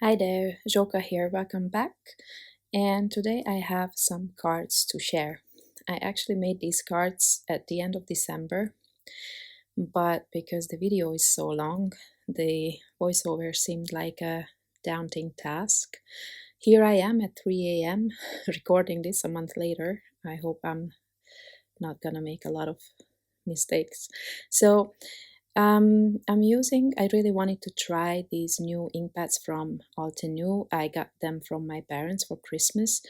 Hi there, Joka here, welcome back. And today I have some cards to share. I actually made these cards at the end of December, but because the video is so long, the voiceover seemed like a daunting task. Here I am at 3 a.m. recording this a month later. I hope I'm not gonna make a lot of mistakes. So I really wanted to try these new ink pads from Altenew. I got them from my parents for Christmas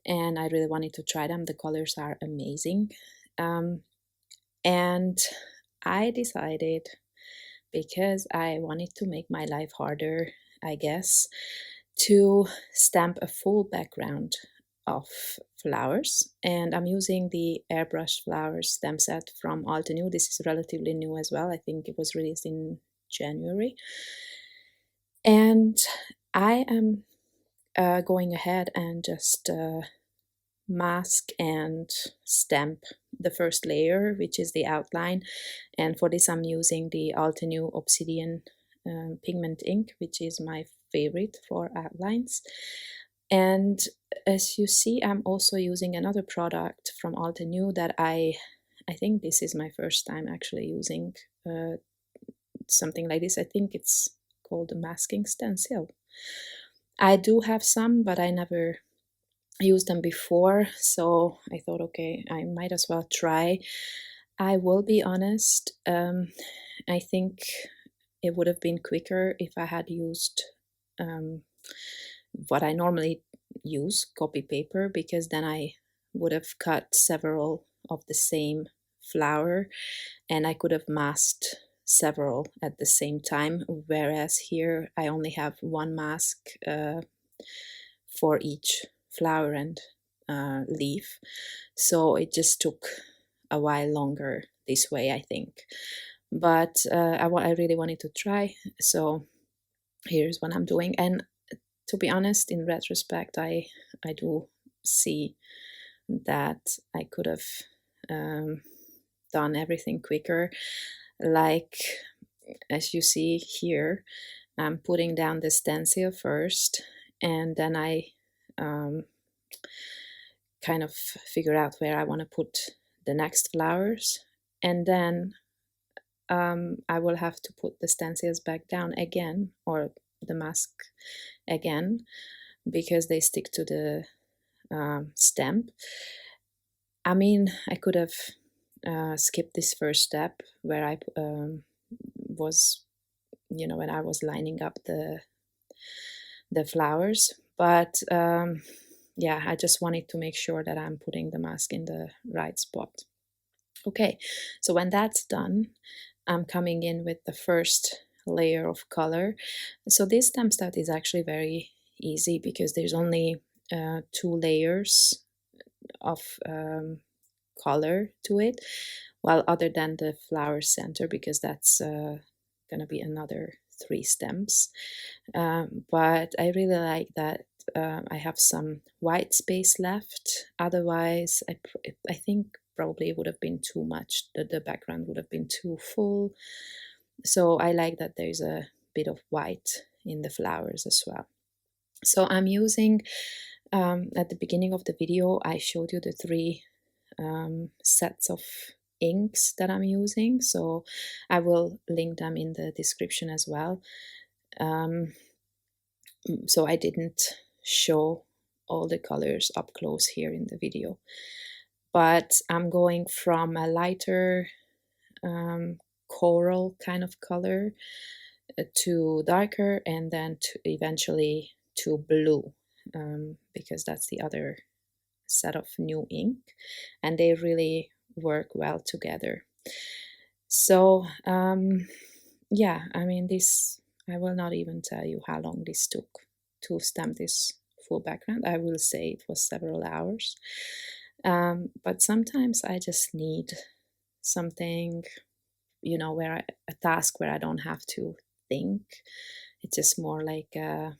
and I really wanted to try them. The colors are amazing. And I decided, because I wanted to make my life harder, I guess, to stamp a full background of flowers, and I'm using the Airbrushed flowers stamp set from Altenew. This is relatively new as well. I think it was released in January, and I am going ahead and just mask and stamp the first layer, which is the outline, and for this I'm using the Altenew Obsidian pigment ink, which is my favorite for outlines. And as you see, I'm also using another product from Altenew that I think this is my first time actually using something like this. I think it's called a masking stencil. I do have some, but I never used them before, so I thought, okay, I might as well try. I will be honest, I think it would have been quicker if I had used what I normally use, copy paper, because then I would have cut several of the same flower and I could have masked several at the same time, whereas here I only have one mask for each flower and leaf, so it just took a while longer this way, I think. But I really wanted to try, so here's what I'm doing. And to be honest, in retrospect, I do see that I could have done everything quicker. Like, as you see here, I'm putting down the stencil first, and then I kind of figure out where I want to put the next flowers, and then I will have to put the stencils back down again, or the mask again, because they stick to the stamp. I mean, I could have skipped this first step where I was, when I was lining up the flowers, but yeah, I just wanted to make sure that I'm putting the mask in the right spot. Okay, so when that's done, I'm coming in with the first layer of color. So this stamp set is actually very easy because there's only 2 layers of color to it, well, other than the flower center, because that's gonna be another 3 stems. But I really like that I have some white space left. Otherwise, I think probably it would have been too much. The background would have been too full. So I like that there's a bit of white in the flowers as well. So I'm using, at the beginning of the video, I showed you the 3 sets of inks that I'm using. So I will link them in the description as well. So I didn't show all the colors up close here in the video, but I'm going from a lighter coral kind of color to darker, and then to eventually to blue, because that's the other set of new ink, and they really work well together. So yeah, I mean, this, I will not even tell you how long this took to stamp this full background. I will say it was several hours, but sometimes I just need something, where a task where I don't have to think. It's just more like an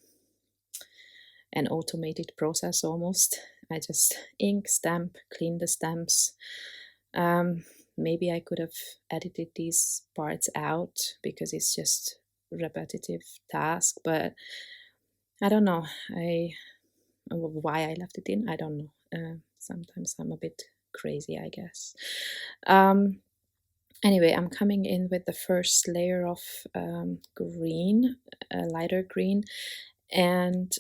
automated process almost. I just ink, stamp, clean the stamps. Maybe I could have edited these parts out because it's just repetitive task, but I don't know. Why I left it in, I don't know. Sometimes I'm a bit crazy, I guess. Anyway, I'm coming in with the first layer of green, lighter green, and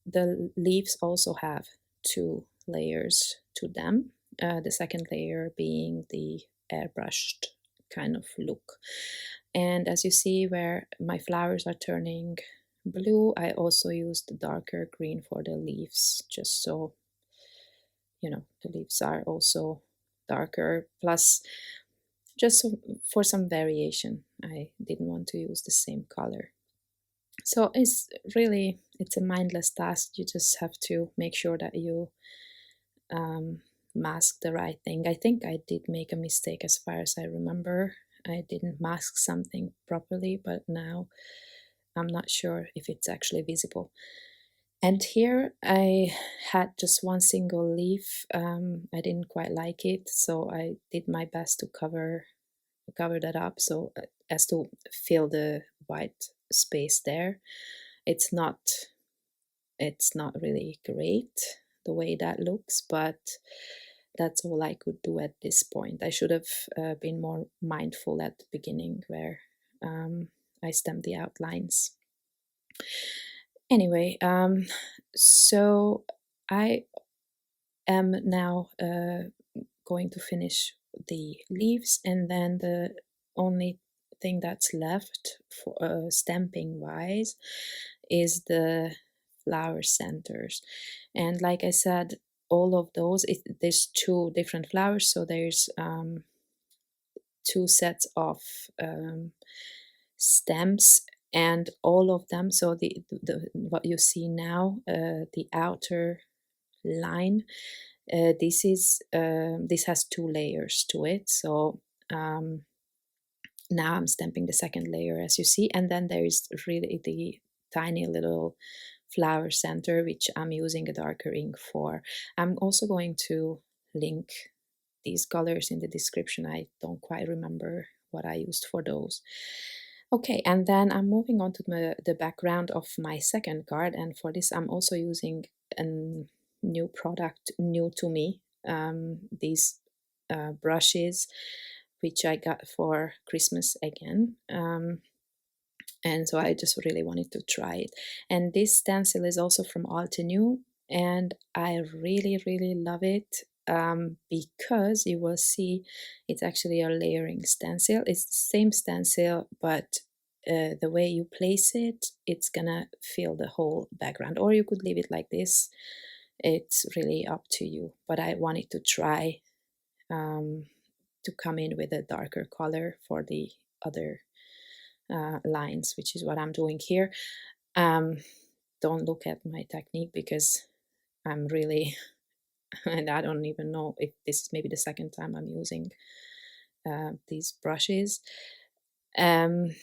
the leaves also have two layers to them. The second layer being the airbrushed kind of look. And as you see where my flowers are turning blue, I also used the darker green for the leaves, just so the leaves are also darker. Plus, just for some variation, I didn't want to use the same color. So it's a mindless task. You just have to make sure that you mask the right thing. I think I did make a mistake as far as I remember. I didn't mask something properly, but now I'm not sure if it's actually visible. And here I had just one single leaf. I didn't quite like it, so I did my best to cover that up so as to fill the white space there. It's not really great the way that looks, but that's all I could do at this point. I should have been more mindful at the beginning where I stamped the outlines. Anyway, so I am now going to finish the leaves, and then the only thing that's left for stamping wise is the flower centers. And like I said, all of those, there's two different flowers, so there's two sets of stems, and all of them, so the what you see now, the outer line, this has two layers to it. So now I'm stamping the second layer, as you see, and then there is really the tiny little flower center, which I'm using a darker ink for. I'm also going to link these colors in the description. I don't quite remember what I used for those. Okay, and then I'm moving on to the background of my second card, and for this I'm also using a new product, new to me, these brushes, which I got for Christmas again. And so I just really wanted to try it. And this stencil is also from Altenew, and I really, really love it because you will see it's actually a layering stencil. It's the same stencil, but the way you place it, it's gonna fill the whole background. Or you could leave it like this. It's really up to you. But I wanted to try to come in with a darker color for the other lines, which is what I'm doing here. Don't look at my technique because I'm really, and I don't even know if this is maybe the second time I'm using these brushes. I'm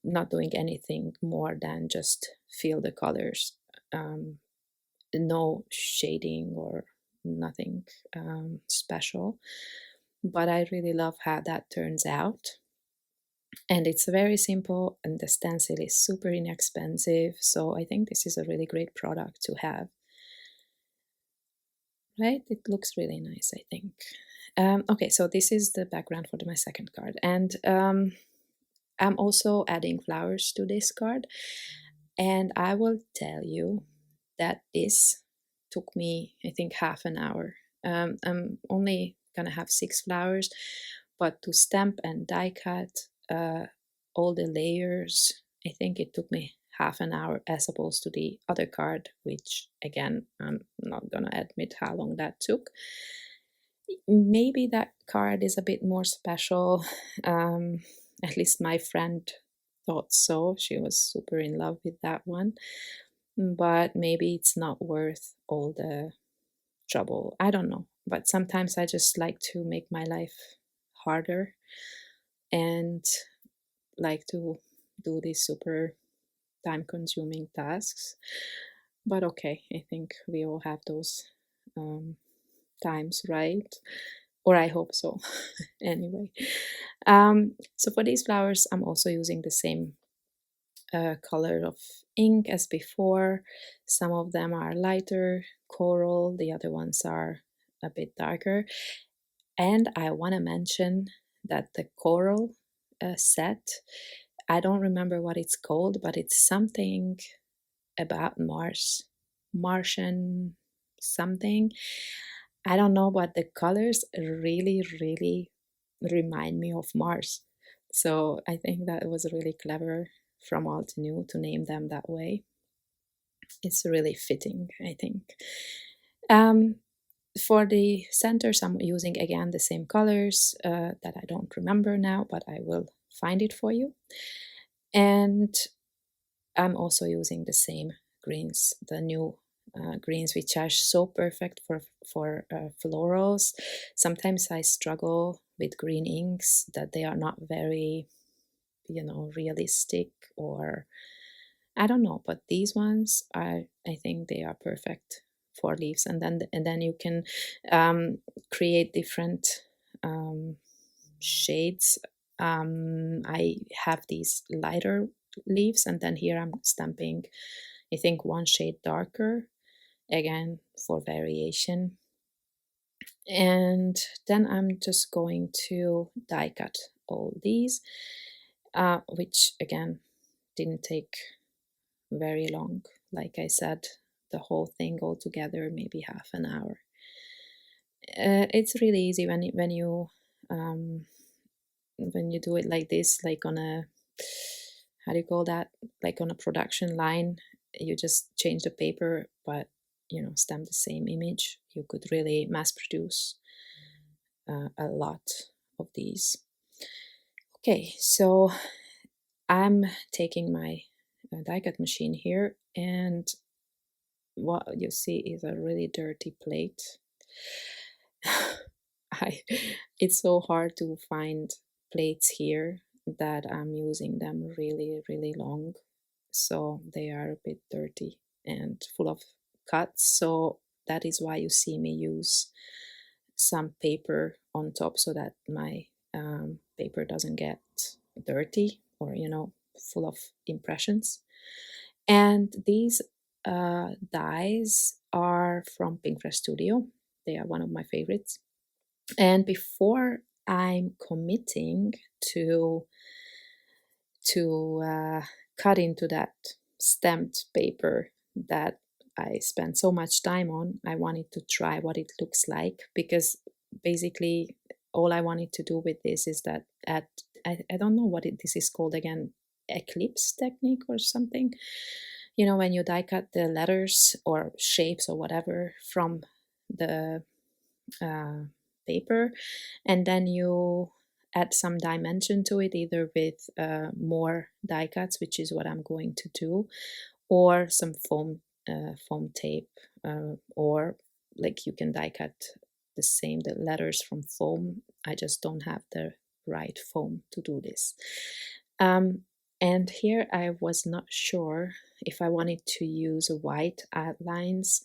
not doing anything more than just fill the colors, no shading or nothing special, but I really love how that turns out. And it's very simple, and the stencil is super inexpensive, so I think this is a really great product to have. Right? It looks really nice, I think. Okay, so this is the background for my second card, and I'm also adding flowers to this card, and I will tell you that this took me, I think, half an hour. I'm only gonna have 6 flowers, but to stamp and die cut all the layers, I think it took me half an hour, as opposed to the other card, which again, I'm not gonna admit how long that took. Maybe that card is a bit more special. At least my friend thought so. She was super in love with that one. But maybe it's not worth all the trouble. I don't know. But sometimes I just like to make my life harder and like to do these super time consuming tasks. But okay, I think we all have those times, right? Or I hope so. Anyway, so for these flowers, I'm also using the same color of ink as before. Some of them are lighter coral, the other ones are a bit darker. And I want to mention that the coral set, I don't remember what it's called, but it's something about Mars, Martian something. I don't know, but the colors really, really remind me of Mars. So I think that was really clever from Altenew to name them that way. It's really fitting, I think. Um, for the centers, I'm using again the same colors that I don't remember now, but I will find it for you. And I'm also using the same greens, the new greens, which are so perfect for florals. Sometimes I struggle with green inks that they are not very, realistic, or I don't know, but these ones are, I think they are perfect for leaves. And then you can create different shades. I have these lighter leaves, and then here I'm stamping, I think, one shade darker, again for variation. And then I'm just going to die cut all these, which again didn't take very long. Like I said, the whole thing all together maybe half an hour. It's really easy when you do it like this, like on a, how do you call that, like on a production line. You just change the paper, but stamp the same image. You could really mass produce a lot of these. Okay, so I'm taking my die cut machine here, and what you see is a really dirty plate. It's so hard to find plates here that I'm using them really, really long, so they are a bit dirty and full of cuts. So that is why you see me use some paper on top, so that my paper doesn't get dirty or full of impressions. And these dies are from Pinkfresh Studio. They are one of my favorites. And before I'm committing to cut into that stamped paper that I spent so much time on, I wanted to try what it looks like, because basically all I wanted to do with this is that I don't know what this is called again, eclipse technique or something. When you die cut the letters or shapes or whatever from the paper, and then you add some dimension to it, either with more die cuts, which is what I'm going to do, or some foam tape, or like you can die cut the letters from foam. I just don't have the right foam to do this. And here I was not sure if I wanted to use white outlines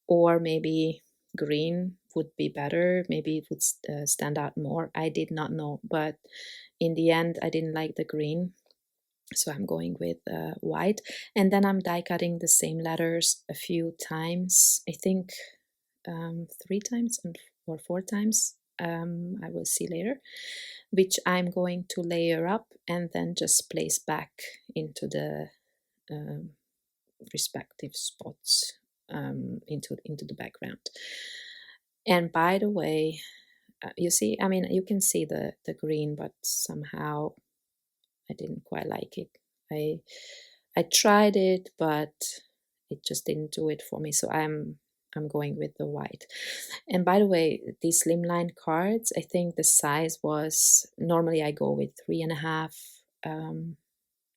or maybe green would be better. Maybe it would stand out more. I did not know, but in the end I didn't like the green, so I'm going with white. And then I'm die cutting the same letters a few times, I think 3 times or 4 times. I will see later, which I'm going to layer up and then just place back into the respective spots, into the background. And by the way, you see, I mean, you can see the green, but somehow I didn't quite like it. I tried it, but it just didn't do it for me. So I'm going with the white. And by the way, these Slimline cards, I think the size was, normally I go with 3.5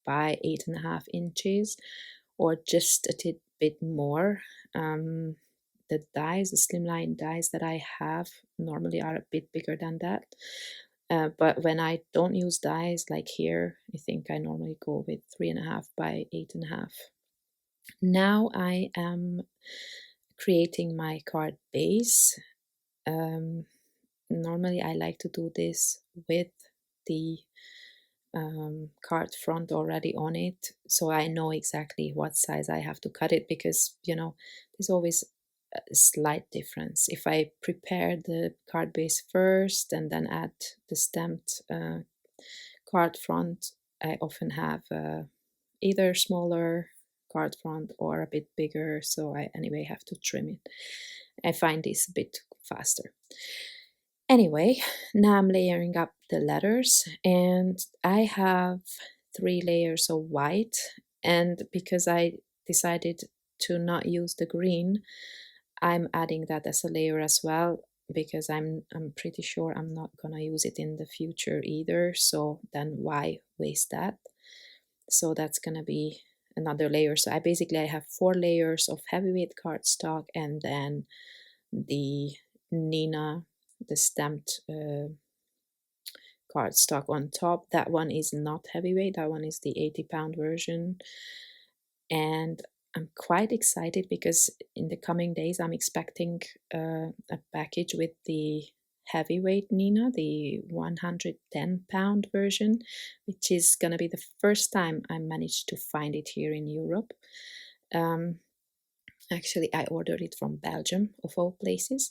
by 8.5 inches, or just a bit more. The dies, the Slimline dies that I have normally are a bit bigger than that. But when I don't use dies like here, I think I normally go with 3.5 by 8.5. Now I am creating my card base. Normally I like to do this with the card front already on it, so I know exactly what size I have to cut it, because there's always a slight difference. If I prepare the card base first and then add the stamped card front, I often have either smaller card front or a bit bigger, so I anyway have to trim it. I find this a bit faster. Anyway, now I'm layering up the letters, and I have 3 layers of white, and because I decided to not use the green, I'm adding that as a layer as well, because I'm pretty sure I'm not gonna use it in the future either, so then why waste that? So that's gonna be another layer. So I have 4 layers of heavyweight cardstock, and then the Nina, the stamped cardstock on top. That one is not heavyweight, that one is the 80-pound version. And I'm quite excited because in the coming days I'm expecting a package with the heavyweight Nina, the 110-pound version, which is going to be the first time I managed to find it here in Europe. Actually, I ordered it from Belgium, of all places.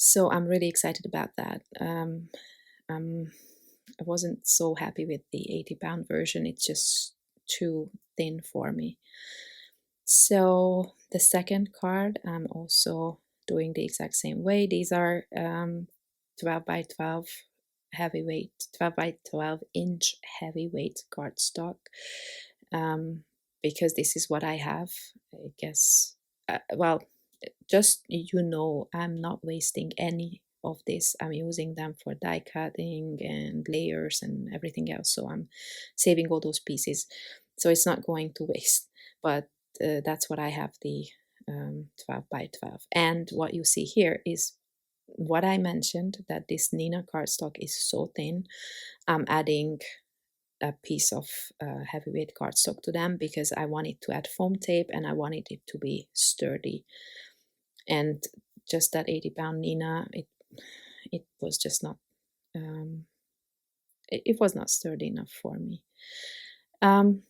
So I'm really excited about that. I wasn't so happy with the 80-pound version. It's just too thin for me. So the second card, I'm also doing the exact same way. These are 12 by 12 heavyweight, 12 by 12 inch heavyweight cardstock, because this is what I have. I guess, well, just I'm not wasting any of this. I'm using them for die cutting and layers and everything else, so I'm saving all those pieces, so it's not going to waste. But that's what I have, the 12 by 12. And what you see here is what I mentioned, that this Nina cardstock is so thin. I'm adding a piece of heavyweight cardstock to them because I wanted to add foam tape and I wanted it to be sturdy. And just that 80-pound Nina, it was just not it was not sturdy enough for me. And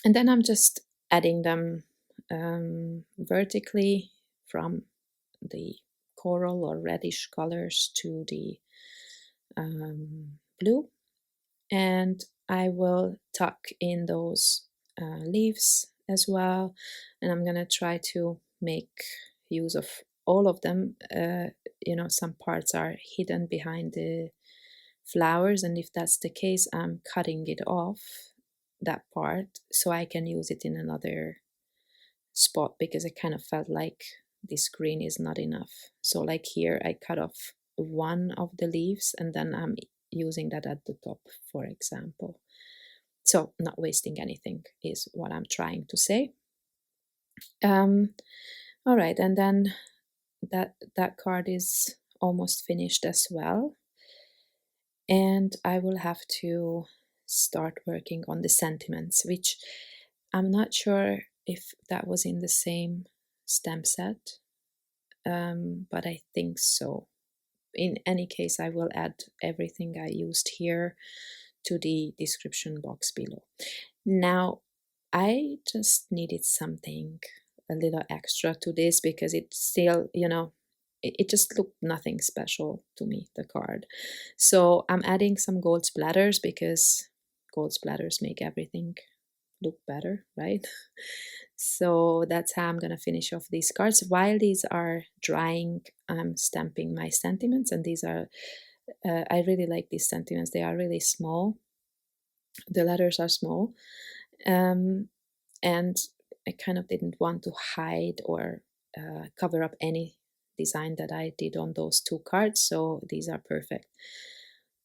then I'm just adding them vertically from the coral or reddish colors to the blue, and I will tuck in those leaves as well, and I'm gonna try to make use of all of them. Some parts are hidden behind the flowers, and if that's the case, I'm cutting it off, that part, so I can use it in another spot, because I kind of felt like this green is not enough. So like here I cut off one of the leaves and then I'm using that at the top, for example. So not wasting anything is what I'm trying to say. All right, and then that card is almost finished as well, and I will have to start working on the sentiments, which I'm not sure if that was in the same stamp set, but I think so. In any case, I will add everything I used here to the description box below. Now, I just needed something a little extra to this because it still, it just looked nothing special to me, the card. So I'm adding some gold splatters because gold splatters make everything look better, right? So that's how I'm gonna finish off these cards. While these are drying, I'm stamping my sentiments, and these are I really like these sentiments. They are really small. The letters are small, and I kind of didn't want to hide or cover up any design that I did on those 2 cards, so these are perfect.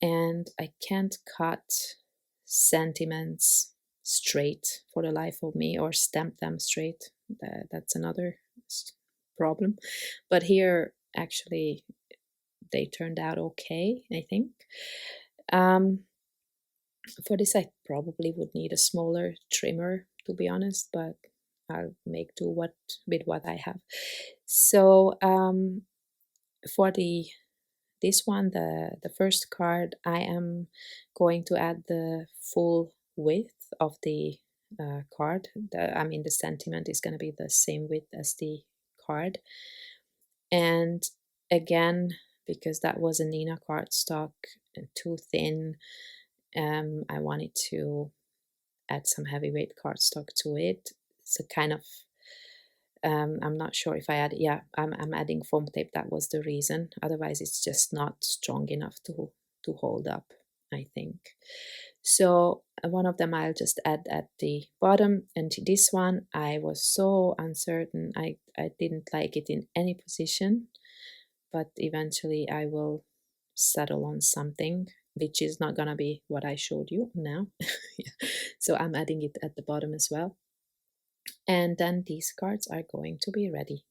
And I can't cut sentiments straight for the life of me, or stamp them straight. That's another problem. But here, actually, they turned out okay, I think. For this, I probably would need a smaller trimmer, to be honest, but I'll make do with what I have. So for the this one, the first card, I am going to add the full width of the card. I mean, the sentiment is going to be the same width as the card. And again, because that was a Nina cardstock, too thin, I wanted to add some heavyweight cardstock to it. So kind of, I'm not sure if I add, yeah, I'm adding foam tape. That was the reason. Otherwise, it's just not strong enough to hold up, I think. So one of them I'll just add at the bottom, and this one I was so uncertain. I didn't like it in any position, but eventually I will settle on something which is not gonna be what I showed you now. So I'm adding it at the bottom as well. And then these cards are going to be ready.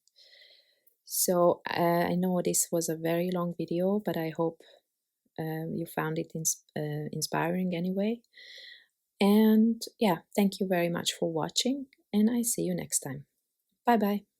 So I know this was a very long video, but I hope you found it inspiring anyway. And yeah, thank you very much for watching, and I see you next time. Bye bye.